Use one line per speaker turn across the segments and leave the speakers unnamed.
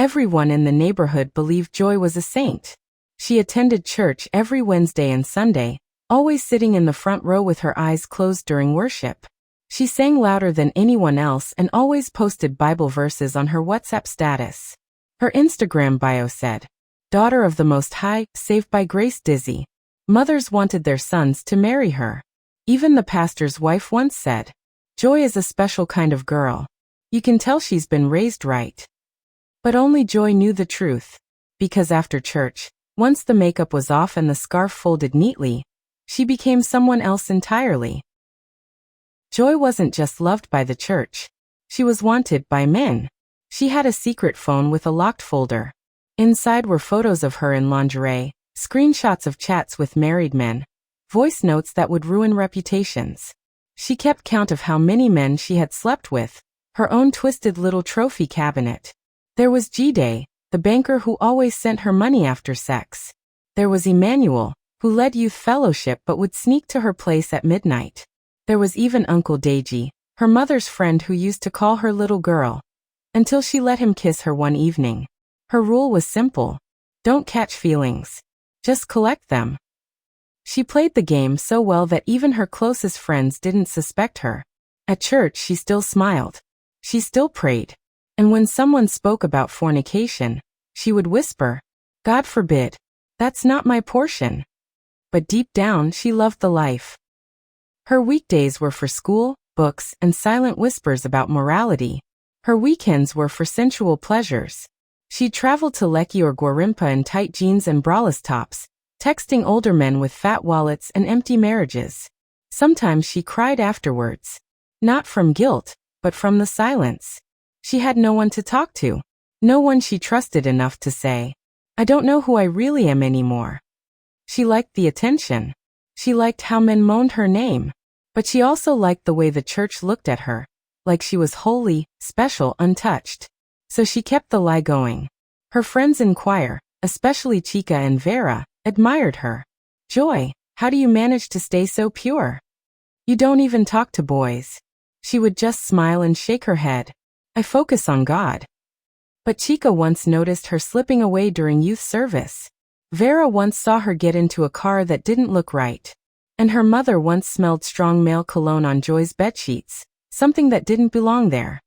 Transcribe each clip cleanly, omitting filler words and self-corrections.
Everyone in the neighborhood believed Joy was a saint. She attended church every Wednesday and Sunday, always sitting in the front row with her eyes closed during worship. She sang louder than anyone else and always posted Bible verses on her WhatsApp status. Her Instagram bio said, "Daughter of the Most High, saved by grace dizzy." Mothers wanted their sons to marry her. Even the pastor's wife once said, "Joy is a special kind of girl. You can tell she's been raised right." But only Joy knew the truth. Because after church, once the makeup was off and the scarf folded neatly, she became someone else entirely. Joy wasn't just loved by the church. She was wanted by men. She had a secret phone with a locked folder. Inside were photos of her in lingerie, screenshots of chats with married men, voice notes that would ruin reputations. She kept count of how many men she had slept with, her own twisted little trophy cabinet. There was G-Day, the banker who always sent her money after sex. There was Emmanuel, who led youth fellowship but would sneak to her place at midnight. There was even Uncle Deji, her mother's friend who used to call her little girl, until she let him kiss her one evening. Her rule was simple: don't catch feelings. Just collect them. She played the game so well that even her closest friends didn't suspect her. At church she still smiled. She still prayed. And when someone spoke about fornication, she would whisper, "God forbid. That's not my portion." But deep down she loved the life. Her weekdays were for school, books, and silent whispers about morality. Her weekends were for sensual pleasures. She'd travel to Lekki or Gwarimpa in tight jeans and braless tops, texting older men with fat wallets and empty marriages. Sometimes she cried afterwards. Not from guilt, but from the silence. She had no one to talk to. No one she trusted enough to say, "I don't know who I really am anymore." She liked the attention. She liked how men moaned her name. But she also liked the way the church looked at her, like she was holy, special, untouched. So she kept the lie going. Her friends in choir, especially Chica and Vera, admired her. "Joy, how do you manage to stay so pure? You don't even talk to boys." She would just smile and shake her head. "I focus on God." But Chica once noticed her slipping away during youth service. Vera once saw her get into a car that didn't look right. And her mother once smelled strong male cologne on Joy's bedsheets, something that didn't belong there.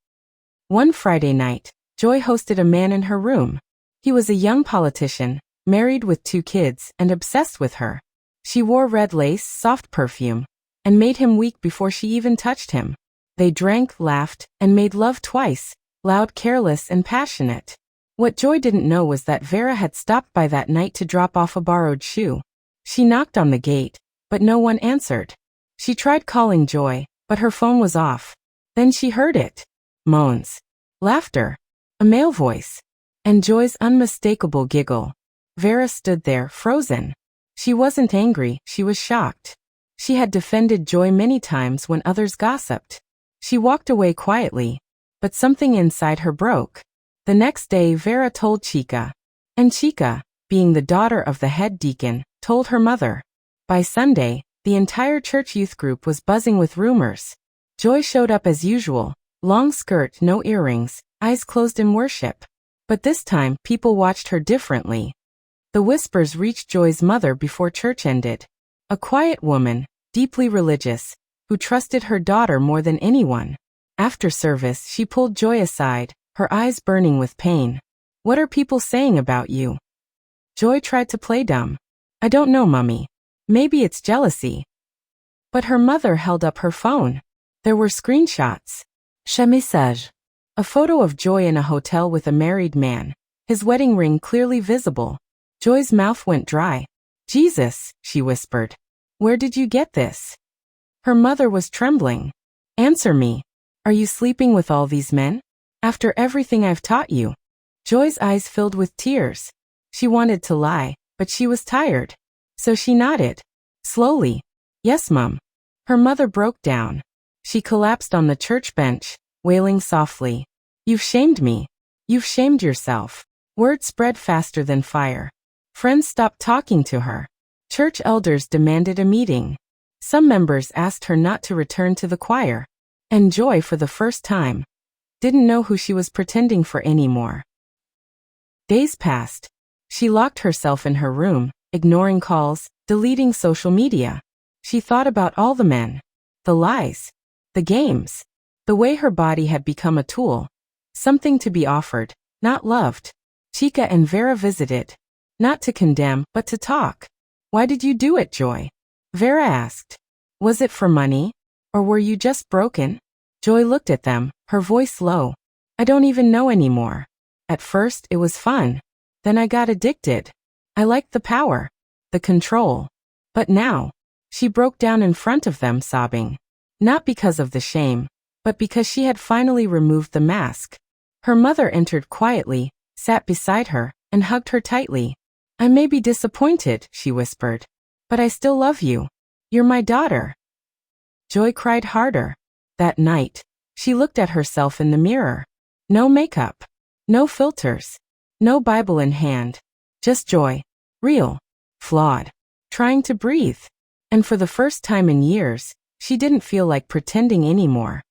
One Friday night, Joy hosted a man in her room. He was a young politician, married with 2 kids, and obsessed with her. She wore red lace, soft perfume, and made him weak before she even touched him. They drank, laughed, and made love twice, loud, careless, and passionate. What Joy didn't know was that Vera had stopped by that night to drop off a borrowed shoe. She knocked on the gate, but no one answered. She tried calling Joy, but her phone was off. Then she heard it. Moans. Laughter. A male voice. And Joy's unmistakable giggle. Vera stood there, frozen. She wasn't angry, she was shocked. She had defended Joy many times when others gossiped. She walked away quietly, but something inside her broke. The next day Vera told Chica. And Chica, being the daughter of the head deacon, told her mother. By Sunday, the entire church youth group was buzzing with rumors. Joy showed up as usual, long skirt, no earrings, eyes closed in worship. But this time, people watched her differently. The whispers reached Joy's mother before church ended. A quiet woman, deeply religious, who trusted her daughter more than anyone. After service, she pulled Joy aside, her eyes burning with pain. "What are people saying about you?" Joy tried to play dumb. "I don't know, Mummy. Maybe it's jealousy." But her mother held up her phone. There were screenshots. Chat message. A photo of Joy in a hotel with a married man, his wedding ring clearly visible. Joy's mouth went dry. "Jesus," she whispered. "Where did you get this?" Her mother was trembling. "Answer me. Are you sleeping with all these men? After everything I've taught you?" Joy's eyes filled with tears. She wanted to lie, but she was tired. So she nodded. Slowly. "Yes, Mum." Her mother broke down. She collapsed on the church bench, wailing softly. "You've shamed me. You've shamed yourself." Word spread faster than fire. Friends stopped talking to her. Church elders demanded a meeting. Some members asked her not to return to the choir. And Joy, for the first time, didn't know who she was pretending for anymore. Days passed. She locked herself in her room, ignoring calls, deleting social media. She thought about all the men, the lies, the games, the way her body had become a tool, something to be offered, not loved. Chica and Vera visited, not to condemn, but to talk. Why did you do it, Joy? Vera asked. Was it for money? Or were you just broken? Joy looked at them, her voice low. I don't even know anymore. At first, it was fun. Then I got addicted. I liked the power, the control. But now, she broke down in front of them, sobbing. Not because of the shame, but because she had finally removed the mask. Her mother entered quietly, sat beside her, and hugged her tightly. I may be disappointed, she whispered, but I still love you. You're my daughter. Joy cried harder. That night, she looked at herself in the mirror. No makeup, no filters, no Bible in hand, just Joy, real, flawed, trying to breathe. And for the first time in years, she didn't feel like pretending anymore.